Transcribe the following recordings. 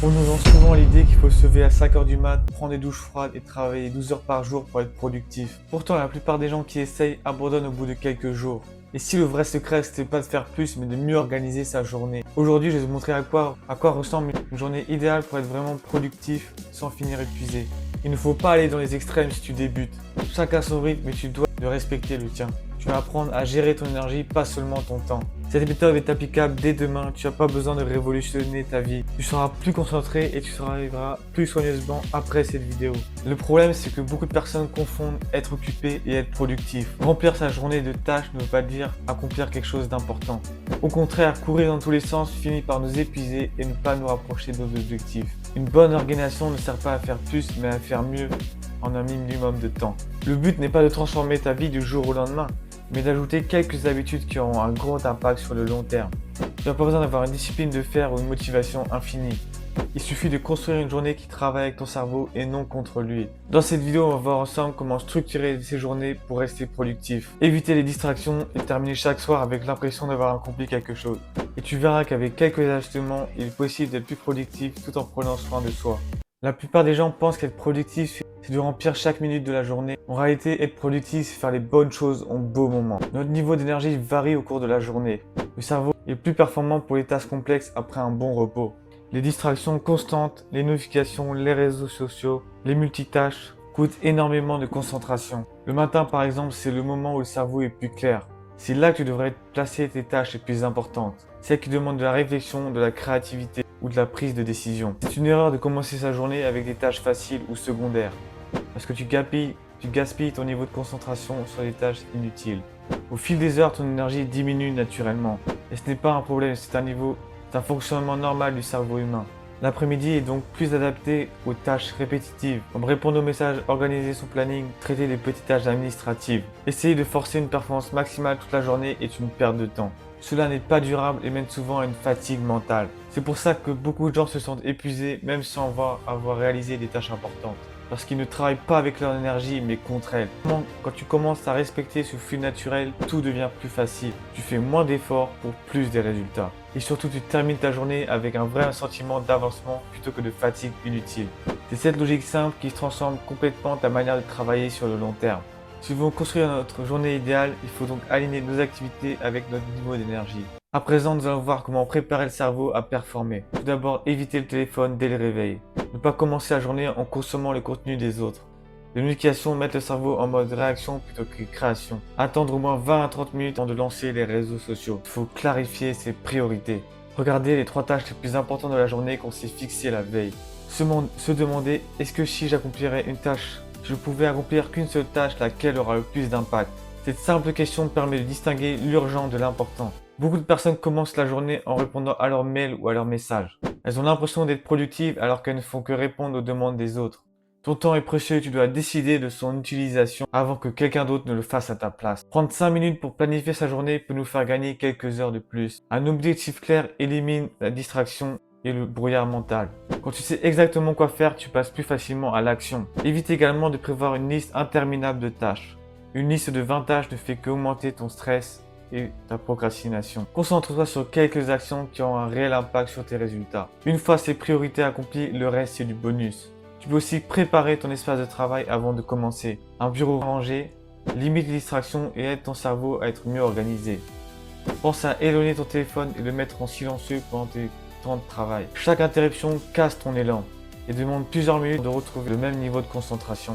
On nous vend souvent l'idée qu'il faut se lever à 5 heures du mat, prendre des douches froides et travailler 12 heures par jour pour être productif. Pourtant, la plupart des gens qui essayent abandonnent au bout de quelques jours. Et si le vrai secret, c'était pas de faire plus, mais de mieux organiser sa journée. Aujourd'hui, je vais vous montrer à quoi ressemble une journée idéale pour être vraiment productif sans finir épuisé. Il ne faut pas aller dans les extrêmes si tu débutes. Chacun son rythme, mais tu dois de respecter le tien. Tu vas apprendre à gérer ton énergie, pas seulement ton temps. Cette méthode est applicable dès demain, tu n'as pas besoin de révolutionner ta vie. Tu seras plus concentré et tu arriveras plus soigneusement après cette vidéo. Le problème, c'est que beaucoup de personnes confondent être occupé et être productif. Remplir sa journée de tâches ne veut pas dire accomplir quelque chose d'important. Au contraire, courir dans tous les sens finit par nous épuiser et ne pas nous rapprocher de nos objectifs. Une bonne organisation ne sert pas à faire plus, mais à faire mieux en un minimum de temps. Le but n'est pas de transformer ta vie du jour au lendemain, mais d'ajouter quelques habitudes qui auront un gros impact sur le long terme. Tu n'as pas besoin d'avoir une discipline de fer ou une motivation infinie. Il suffit de construire une journée qui travaille avec ton cerveau et non contre lui. Dans cette vidéo, on va voir ensemble comment structurer ces journées pour rester productif. Éviter les distractions et terminer chaque soir avec l'impression d'avoir accompli quelque chose. Et tu verras qu'avec quelques ajustements, il est possible d'être plus productif tout en prenant soin de soi. La plupart des gens pensent qu'être productif, c'est de remplir chaque minute de la journée. En réalité, être productif, c'est faire les bonnes choses en beau moment. Notre niveau d'énergie varie au cours de la journée. Le cerveau est plus performant pour les tâches complexes après un bon repos. Les distractions constantes, les notifications, les réseaux sociaux, les multitâches coûtent énormément de concentration. Le matin, par exemple, c'est le moment où le cerveau est plus clair. C'est là que tu devrais placer tes tâches les plus importantes. Celles qui demandent de la réflexion, de la créativité ou de la prise de décision. C'est une erreur de commencer sa journée avec des tâches faciles ou secondaires, parce que tu gaspilles ton niveau de concentration sur des tâches inutiles. Au fil des heures, ton énergie diminue naturellement. Et ce n'est pas un problème, c'est un fonctionnement normal du cerveau humain. L'après-midi est donc plus adapté aux tâches répétitives, comme répondre aux messages, organiser son planning, traiter des petites tâches administratives. Essayer de forcer une performance maximale toute la journée est une perte de temps. Cela n'est pas durable et mène souvent à une fatigue mentale. C'est pour ça que beaucoup de gens se sentent épuisés même sans avoir réalisé des tâches importantes. Parce qu'ils ne travaillent pas avec leur énergie mais contre elle. Quand tu commences à respecter ce flux naturel, tout devient plus facile. Tu fais moins d'efforts pour plus de résultats. Et surtout, tu termines ta journée avec un vrai sentiment d'avancement plutôt que de fatigue inutile. C'est cette logique simple qui transforme complètement ta manière de travailler sur le long terme. Si nous voulons construire notre journée idéale, il faut donc aligner nos activités avec notre niveau d'énergie. À présent, nous allons voir comment préparer le cerveau à performer. Tout d'abord, éviter le téléphone dès le réveil. Ne pas commencer la journée en consommant le contenu des autres. Les notifications mettent le cerveau en mode réaction plutôt que création. Attendre au moins 20 à 30 minutes avant de lancer les réseaux sociaux. Il faut clarifier ses priorités. Regardez les 3 tâches les plus importantes de la journée qu'on s'est fixées la veille. Se demander, est-ce que si j'accomplirais une tâche, je ne pouvais accomplir qu'une seule tâche, laquelle aura le plus d'impact? Cette simple question permet de distinguer l'urgent de l'important. Beaucoup de personnes commencent la journée en répondant à leurs mails ou à leurs messages. Elles ont l'impression d'être productives alors qu'elles ne font que répondre aux demandes des autres. Ton temps est précieux et tu dois décider de son utilisation avant que quelqu'un d'autre ne le fasse à ta place. Prendre 5 minutes pour planifier sa journée peut nous faire gagner quelques heures de plus. Un objectif clair élimine la distraction et le brouillard mental. Quand tu sais exactement quoi faire, tu passes plus facilement à l'action. Évite également de prévoir une liste interminable de tâches. Une liste de 20 tâches ne fait qu'augmenter ton stress et ta procrastination. Concentre-toi sur quelques actions qui ont un réel impact sur tes résultats. Une fois ces priorités accomplies, le reste c'est du bonus. Tu peux aussi préparer ton espace de travail avant de commencer. Un bureau rangé, limite les distractions et aide ton cerveau à être mieux organisé. Pense à éloigner ton téléphone et le mettre en silencieux pendant tes temps de travail. Chaque interruption casse ton élan et demande plusieurs minutes de retrouver le même niveau de concentration.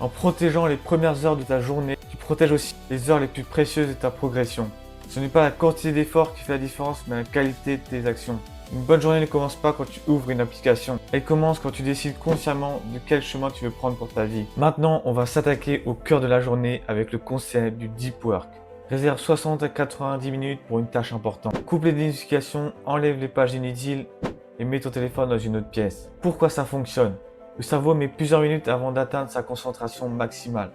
En protégeant les premières heures de ta journée, tu protèges aussi les heures les plus précieuses de ta progression. Ce n'est pas la quantité d'efforts qui fait la différence, mais la qualité de tes actions. Une bonne journée ne commence pas quand tu ouvres une application. Elle commence quand tu décides consciemment de quel chemin tu veux prendre pour ta vie. Maintenant, on va s'attaquer au cœur de la journée avec le concept du deep work. Réserve 60 à 90 minutes pour une tâche importante. Coupe les notifications, enlève les pages inutiles et mets ton téléphone dans une autre pièce. Pourquoi ça fonctionne? Le cerveau met plusieurs minutes avant d'atteindre sa concentration maximale.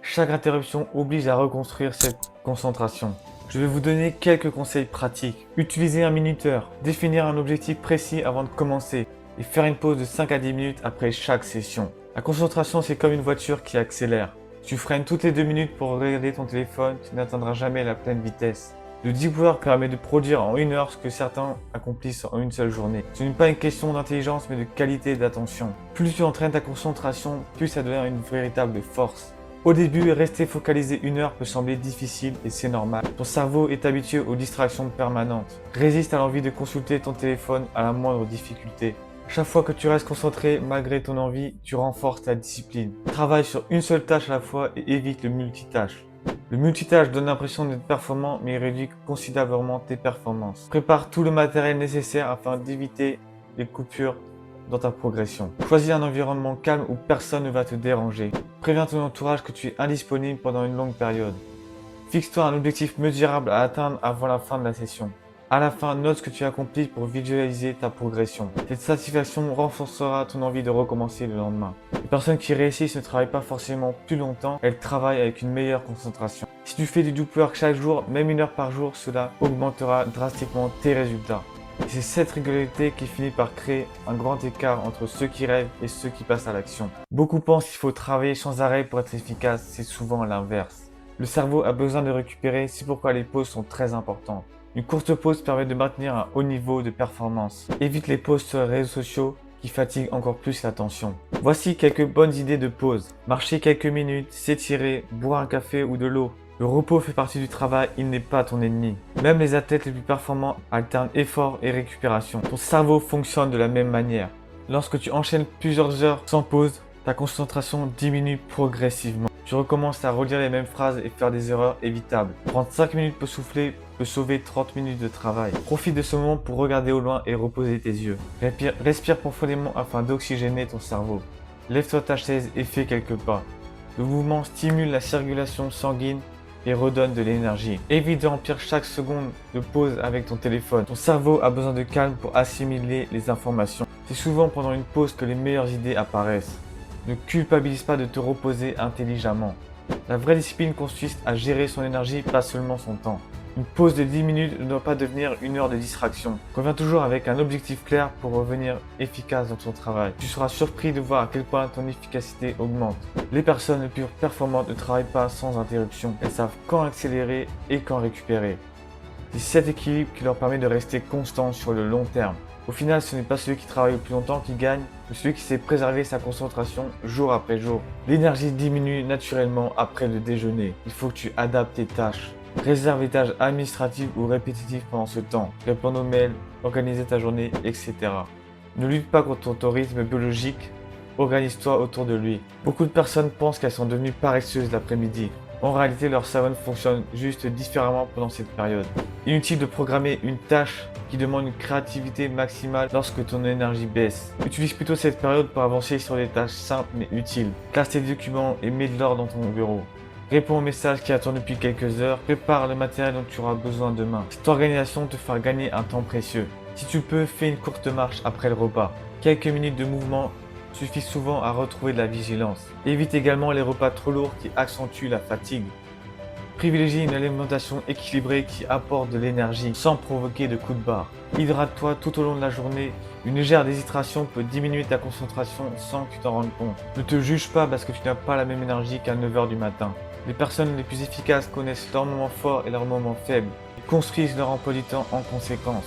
Chaque interruption oblige à reconstruire cette concentration. Je vais vous donner quelques conseils pratiques. Utilisez un minuteur, définir un objectif précis avant de commencer et faire une pause de 5 à 10 minutes après chaque session. La concentration, c'est comme une voiture qui accélère. Si tu freines toutes les 2 minutes pour regarder ton téléphone, tu n'atteindras jamais la pleine vitesse. Le deep work permet de produire en 1 heure ce que certains accomplissent en une seule journée. Ce n'est pas une question d'intelligence mais de qualité et d'attention. Plus tu entraînes ta concentration, plus ça devient une véritable force. Au début, rester focalisé 1 heure peut sembler difficile et c'est normal. Ton cerveau est habitué aux distractions permanentes. Résiste à l'envie de consulter ton téléphone à la moindre difficulté. Chaque fois que tu restes concentré malgré ton envie, tu renforces ta discipline. Travaille sur une seule tâche à la fois et évite le multitâche. Le multitâche donne l'impression d'être performant mais il réduit considérablement tes performances. Prépare tout le matériel nécessaire afin d'éviter les coupures dans ta progression. Choisis un environnement calme où personne ne va te déranger. Préviens ton entourage que tu es indisponible pendant une longue période. Fixe-toi un objectif mesurable à atteindre avant la fin de la session. À la fin, note ce que tu as accompli pour visualiser ta progression. Cette satisfaction renforcera ton envie de recommencer le lendemain. Les personnes qui réussissent ne travaillent pas forcément plus longtemps, elles travaillent avec une meilleure concentration. Si tu fais du deep work chaque jour, même 1 heure par jour, cela augmentera drastiquement tes résultats. Et c'est cette régularité qui finit par créer un grand écart entre ceux qui rêvent et ceux qui passent à l'action. Beaucoup pensent qu'il faut travailler sans arrêt pour être efficace, c'est souvent l'inverse. Le cerveau a besoin de récupérer, c'est pourquoi les pauses sont très importantes. Une courte pause permet de maintenir un haut niveau de performance. Évite les pauses sur les réseaux sociaux qui fatiguent encore plus l'attention. Voici quelques bonnes idées de pause. Marcher quelques minutes, s'étirer, boire un café ou de l'eau. Le repos fait partie du travail, il n'est pas ton ennemi. Même les athlètes les plus performants alternent effort et récupération. Ton cerveau fonctionne de la même manière. Lorsque tu enchaînes plusieurs heures sans pause, ta concentration diminue progressivement. Tu recommences à relire les mêmes phrases et faire des erreurs évitables. Prendre 5 minutes pour souffler peut sauver 30 minutes de travail. Profite de ce moment pour regarder au loin et reposer tes yeux. Respire profondément afin d'oxygéner ton cerveau. Lève-toi de ta chaise et fais quelques pas. Le mouvement stimule la circulation sanguine et redonne de l'énergie. Évite de remplir chaque seconde de pause avec ton téléphone. Ton cerveau a besoin de calme pour assimiler les informations. C'est souvent pendant une pause que les meilleures idées apparaissent. Ne culpabilise pas de te reposer intelligemment. La vraie discipline consiste à gérer son énergie, pas seulement son temps. Une pause de 10 minutes ne doit pas devenir 1 heure de distraction. Reviens toujours avec un objectif clair pour revenir efficace dans ton travail. Tu seras surpris de voir à quel point ton efficacité augmente. Les personnes les plus performantes ne travaillent pas sans interruption. Elles savent quand accélérer et quand récupérer. C'est cet équilibre qui leur permet de rester constant sur le long terme. Au final, ce n'est pas celui qui travaille le plus longtemps qui gagne, mais celui qui sait préserver sa concentration jour après jour. L'énergie diminue naturellement après le déjeuner. Il faut que tu adaptes tes tâches. Réserve les tâches administratives ou répétitives pendant ce temps. Répondre aux mails, organiser ta journée, etc. Ne lutte pas contre ton rythme biologique. Organise-toi autour de lui. Beaucoup de personnes pensent qu'elles sont devenues paresseuses l'après-midi. En réalité, leur cerveau fonctionne juste différemment pendant cette période. Inutile de programmer une tâche qui demande une créativité maximale lorsque ton énergie baisse. Utilise plutôt cette période pour avancer sur des tâches simples mais utiles. Classe tes documents et mets de l'ordre dans ton bureau. Réponds aux messages qui attendent depuis quelques heures. Prépare le matériel dont tu auras besoin demain. Cette organisation te fera gagner un temps précieux. Si tu peux, fais une courte marche après le repas. Quelques minutes de mouvement suffit souvent à retrouver de la vigilance. Évite également les repas trop lourds qui accentuent la fatigue. Privilégie une alimentation équilibrée qui apporte de l'énergie sans provoquer de coups de barre. Hydrate-toi tout au long de la journée. Une légère déshydratation peut diminuer ta concentration sans que tu t'en rendes compte. Ne te juge pas parce que tu n'as pas la même énergie qu'à 9 h du matin. Les personnes les plus efficaces connaissent leurs moments forts et leurs moments faibles. Ils construisent leur emploi du temps en conséquence.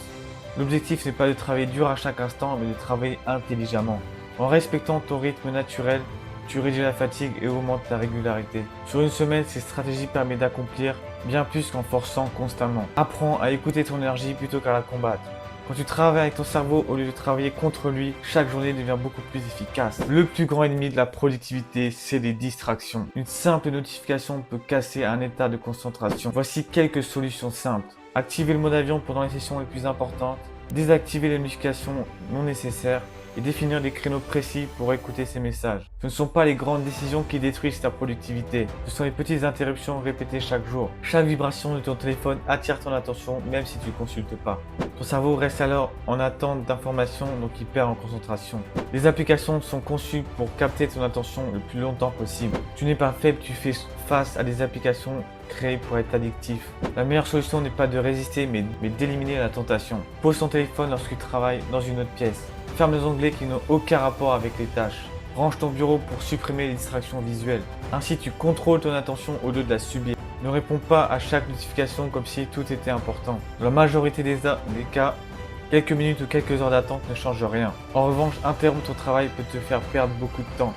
L'objectif n'est pas de travailler dur à chaque instant, mais de travailler intelligemment. En respectant ton rythme naturel, tu réduis la fatigue et augmentes ta régularité. Sur une semaine, cette stratégie permet d'accomplir bien plus qu'en forçant constamment. Apprends à écouter ton énergie plutôt qu'à la combattre. Quand tu travailles avec ton cerveau au lieu de travailler contre lui, chaque journée devient beaucoup plus efficace. Le plus grand ennemi de la productivité, c'est les distractions. Une simple notification peut casser un état de concentration. Voici quelques solutions simples. Activez le mode avion pendant les sessions les plus importantes. Désactiver les notifications non nécessaires. Et définir des créneaux précis pour écouter ces messages. Ce ne sont pas les grandes décisions qui détruisent ta productivité, ce sont les petites interruptions répétées chaque jour. Chaque vibration de ton téléphone attire ton attention même si tu ne consultes pas. Ton cerveau reste alors en attente d'informations donc il perd en concentration. Les applications sont conçues pour capter ton attention le plus longtemps possible. Tu n'es pas faible, tu fais face à des applications créées pour être addictif. La meilleure solution n'est pas de résister mais d'éliminer la tentation. Pose ton téléphone lorsque tu travailles dans une autre pièce. Ferme les onglets qui n'ont aucun rapport avec les tâches. Range ton bureau pour supprimer les distractions visuelles. Ainsi, tu contrôles ton attention au lieu de la subir. Ne réponds pas à chaque notification comme si tout était important. Dans la majorité des cas, quelques minutes ou quelques heures d'attente ne changent rien. En revanche, interrompre ton travail peut te faire perdre beaucoup de temps.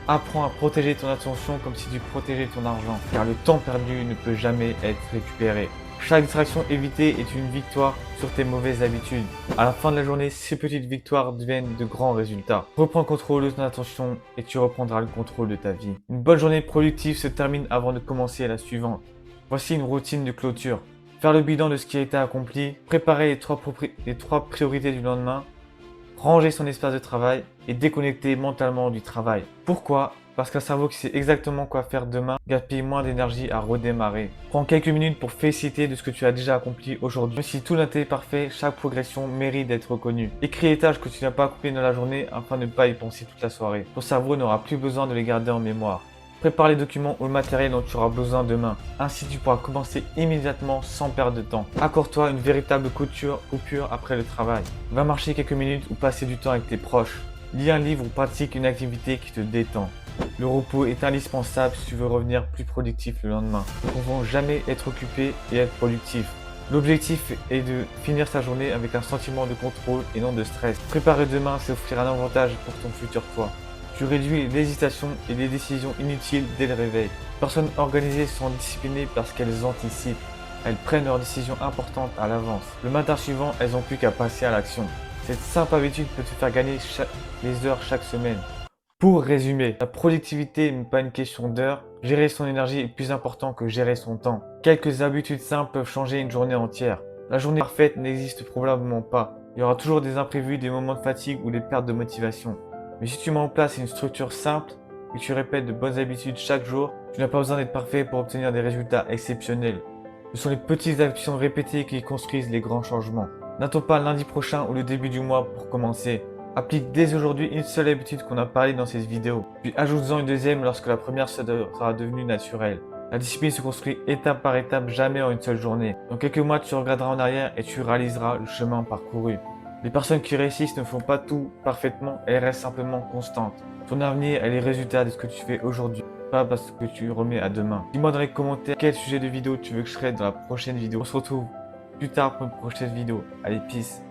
Apprends à protéger ton attention comme si tu protégeais ton argent, car le temps perdu ne peut jamais être récupéré. Chaque distraction évitée est une victoire sur tes mauvaises habitudes. À la fin de la journée, ces petites victoires deviennent de grands résultats. Reprends le contrôle de ton attention et tu reprendras le contrôle de ta vie. Une bonne journée productive se termine avant de commencer la suivante. Voici une routine de clôture. Faire le bilan de ce qui a été accompli, préparer les trois priorités du lendemain, ranger son espace de travail et déconnecter mentalement du travail. Pourquoi? Parce qu'un cerveau qui sait exactement quoi faire demain gaspille moins d'énergie à redémarrer. Prends quelques minutes pour féliciter de ce que tu as déjà accompli aujourd'hui. Même si tout n'a été parfait, chaque progression mérite d'être reconnue. Écris les tâches que tu n'as pas accomplies dans la journée afin de ne pas y penser toute la soirée. Ton cerveau n'aura plus besoin de les garder en mémoire. Prépare les documents ou le matériel dont tu auras besoin demain. Ainsi, tu pourras commencer immédiatement sans perdre de temps. Accorde-toi une véritable coupure après le travail. Va marcher quelques minutes ou passer du temps avec tes proches. Lis un livre ou pratique une activité qui te détend. Le repos est indispensable si tu veux revenir plus productif le lendemain. Nous ne pouvons jamais être occupés et être productifs. L'objectif est de finir sa journée avec un sentiment de contrôle et non de stress. Préparer demain, c'est offrir un avantage pour ton futur toi. Tu réduis l'hésitation et les décisions inutiles dès le réveil. Les personnes organisées sont disciplinées parce qu'elles anticipent. Elles prennent leurs décisions importantes à l'avance. Le matin suivant, elles n'ont plus qu'à passer à l'action. Cette simple habitude peut te faire gagner des heures chaque semaine. Pour résumer, la productivité n'est pas une question d'heures. Gérer son énergie est plus important que gérer son temps. Quelques habitudes simples peuvent changer une journée entière. La journée parfaite n'existe probablement pas. Il y aura toujours des imprévus, des moments de fatigue ou des pertes de motivation. Mais si tu mets en place une structure simple et que tu répètes de bonnes habitudes chaque jour, tu n'as pas besoin d'être parfait pour obtenir des résultats exceptionnels. Ce sont les petites actions répétées qui construisent les grands changements. N'attends pas lundi prochain ou le début du mois pour commencer. Applique dès aujourd'hui une seule habitude qu'on a parlé dans cette vidéo, puis ajoute-en une deuxième lorsque la première sera devenue naturelle. La discipline se construit étape par étape, jamais en une seule journée. Dans quelques mois, tu regarderas en arrière et tu réaliseras le chemin parcouru. Les personnes qui réussissent ne font pas tout parfaitement, elles restent simplement constantes. Ton avenir est les résultats de ce que tu fais aujourd'hui, pas parce que tu remets à demain. Dis-moi dans les commentaires quel sujet de vidéo tu veux que je traite dans la prochaine vidéo. On se retrouve plus tard pour une prochaine vidéo. Allez, peace!